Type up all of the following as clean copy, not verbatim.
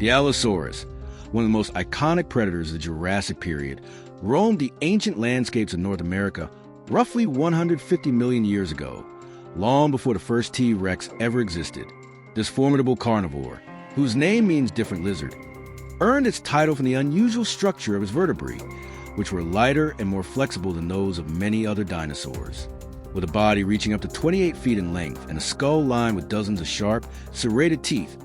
The Allosaurus, one of the most iconic predators of the Jurassic period, roamed the ancient landscapes of North America roughly 150 million years ago, long before the first T-Rex ever existed. This formidable carnivore, whose name means different lizard, earned its title from the unusual structure of its vertebrae, which were lighter and more flexible than those of many other dinosaurs. With a body reaching up to 28 feet in length and a skull lined with dozens of sharp, serrated teeth,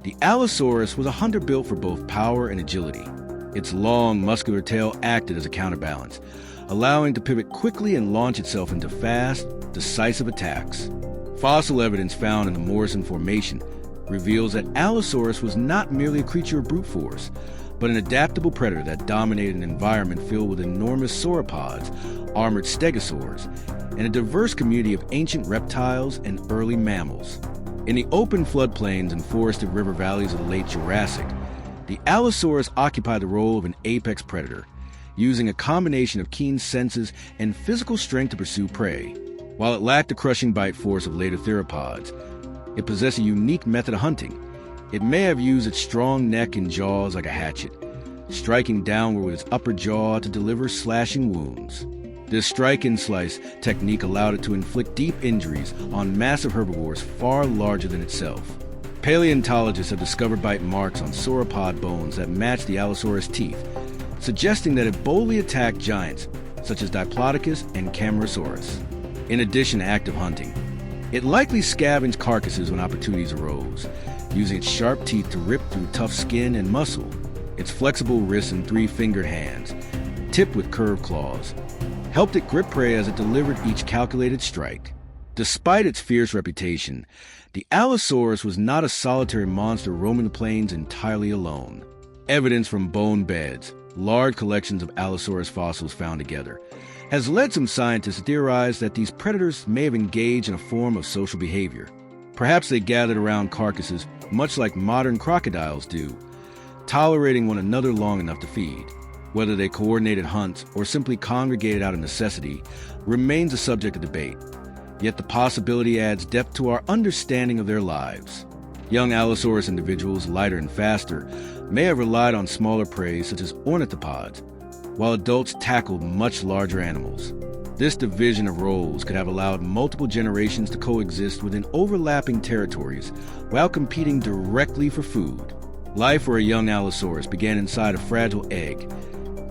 the Allosaurus was a hunter built for both power and agility. Its long, muscular tail acted as a counterbalance, allowing it to pivot quickly and launch itself into fast, decisive attacks. Fossil evidence found in the Morrison Formation reveals that Allosaurus was not merely a creature of brute force, but an adaptable predator that dominated an environment filled with enormous sauropods, armored stegosaurs, and a diverse community of ancient reptiles and early mammals. In the open floodplains and forested river valleys of the late Jurassic, the Allosaurus occupied the role of an apex predator, using a combination of keen senses and physical strength to pursue prey. While it lacked the crushing bite force of later theropods, it possessed a unique method of hunting. It may have used its strong neck and jaws like a hatchet, striking downward with its upper jaw to deliver slashing wounds. This strike and slice technique allowed it to inflict deep injuries on massive herbivores far larger than itself. Paleontologists have discovered bite marks on sauropod bones that match the Allosaurus teeth, suggesting that it boldly attacked giants such as Diplodocus and Camarasaurus. In addition to active hunting, it likely scavenged carcasses when opportunities arose, using its sharp teeth to rip through tough skin and muscle. Its flexible wrists and three-fingered hands, tipped with curved claws, helped it grip prey as it delivered each calculated strike. Despite its fierce reputation, the Allosaurus was not a solitary monster roaming the plains entirely alone. Evidence from bone beds, large collections of Allosaurus fossils found together, has led some scientists to theorize that these predators may have engaged in a form of social behavior. Perhaps they gathered around carcasses much like modern crocodiles do, tolerating one another long enough to feed. Whether they coordinated hunts or simply congregated out of necessity remains a subject of debate, yet the possibility adds depth to our understanding of their lives. Young Allosaurus individuals, lighter and faster, may have relied on smaller prey such as ornithopods, while adults tackled much larger animals. This division of roles could have allowed multiple generations to coexist within overlapping territories while competing directly for food. Life for a young Allosaurus began inside a fragile egg,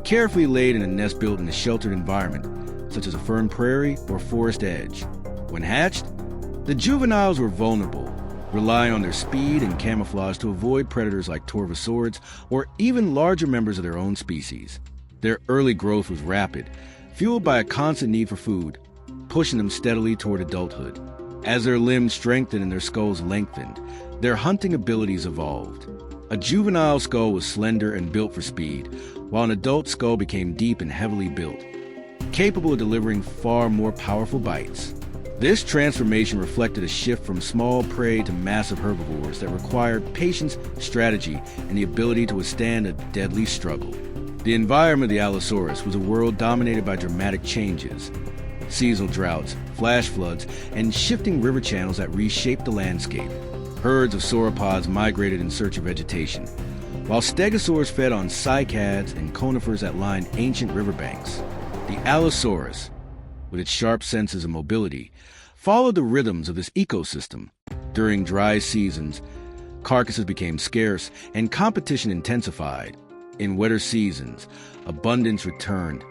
carefully laid in a nest built in a sheltered environment, such as a fern prairie or forest edge. When hatched, the juveniles were vulnerable, relying on their speed and camouflage to avoid predators like torvosaurids or even larger members of their own species. Their early growth was rapid, fueled by a constant need for food, pushing them steadily toward adulthood. As their limbs strengthened and their skulls lengthened, their hunting abilities evolved. A juvenile skull was slender and built for speed, while an adult skull became deep and heavily built, capable of delivering far more powerful bites. This transformation reflected a shift from small prey to massive herbivores that required patience, strategy, and the ability to withstand a deadly struggle. The environment of the Allosaurus was a world dominated by dramatic changes, seasonal droughts, flash floods, and shifting river channels that reshaped the landscape. Herds of sauropods migrated in search of vegetation, while stegosaurs fed on cycads and conifers that lined ancient riverbanks. The Allosaurus, with its sharp senses of mobility, followed the rhythms of this ecosystem. During dry seasons, carcasses became scarce and competition intensified. In wetter seasons, abundance returned,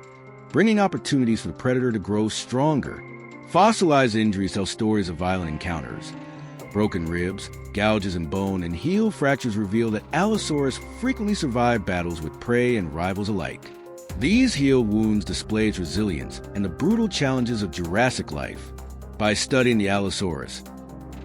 bringing opportunities for the predator to grow stronger. Fossilized injuries tell stories of violent encounters. Broken ribs, gouges in bone, and heel fractures reveal that Allosaurus frequently survived battles with prey and rivals alike. These heel wounds display its resilience and the brutal challenges of Jurassic life. By studying the Allosaurus,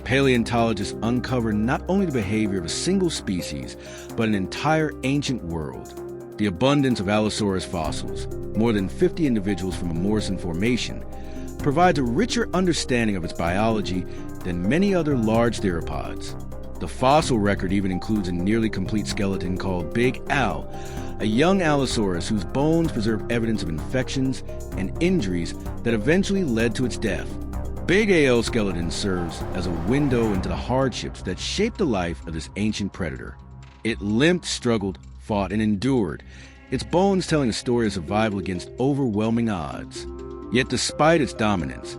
paleontologists uncover not only the behavior of a single species, but an entire ancient world. The abundance of Allosaurus fossils, more than 50 individuals from the Morrison Formation, provides a richer understanding of its biology than many other large theropods. The fossil record even includes a nearly complete skeleton called Big Al, a young Allosaurus whose bones preserve evidence of infections and injuries that eventually led to its death. Big Al skeleton serves as a window into the hardships that shaped the life of this ancient predator. It limped, struggled, fought, and endured, its bones telling a story of survival against overwhelming odds. Yet despite its dominance,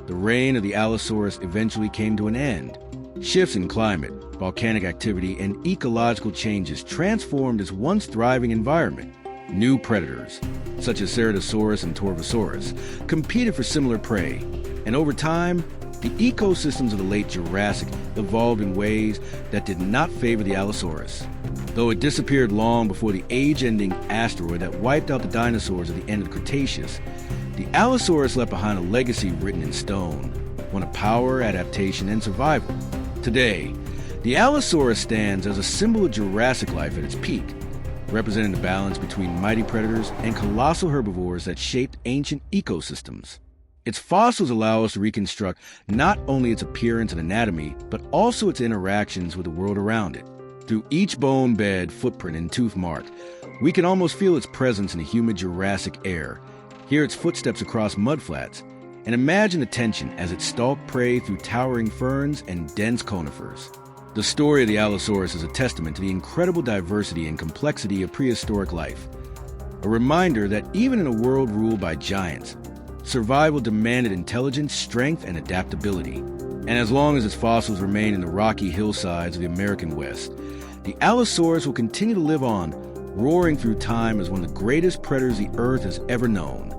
the reign of the Allosaurus eventually came to an end. Shifts in climate, volcanic activity, and ecological changes transformed its once thriving environment. New predators, such as Ceratosaurus and Torvosaurus, competed for similar prey, and over time, the ecosystems of the late Jurassic evolved in ways that did not favor the Allosaurus. Though it disappeared long before the age-ending asteroid that wiped out the dinosaurs at the end of the Cretaceous, the Allosaurus left behind a legacy written in stone, one of power, adaptation, and survival. Today, the Allosaurus stands as a symbol of Jurassic life at its peak, representing the balance between mighty predators and colossal herbivores that shaped ancient ecosystems. Its fossils allow us to reconstruct not only its appearance and anatomy, but also its interactions with the world around it. Through each bone bed, footprint, and tooth mark, we can almost feel its presence in the humid Jurassic air, hear its footsteps across mudflats, and imagine the tension as it stalked prey through towering ferns and dense conifers. The story of the Allosaurus is a testament to the incredible diversity and complexity of prehistoric life, a reminder that even in a world ruled by giants, survival demanded intelligence, strength, and adaptability. And as long as its fossils remain in the rocky hillsides of the American West, the Allosaurus will continue to live on, roaring through time as one of the greatest predators the Earth has ever known.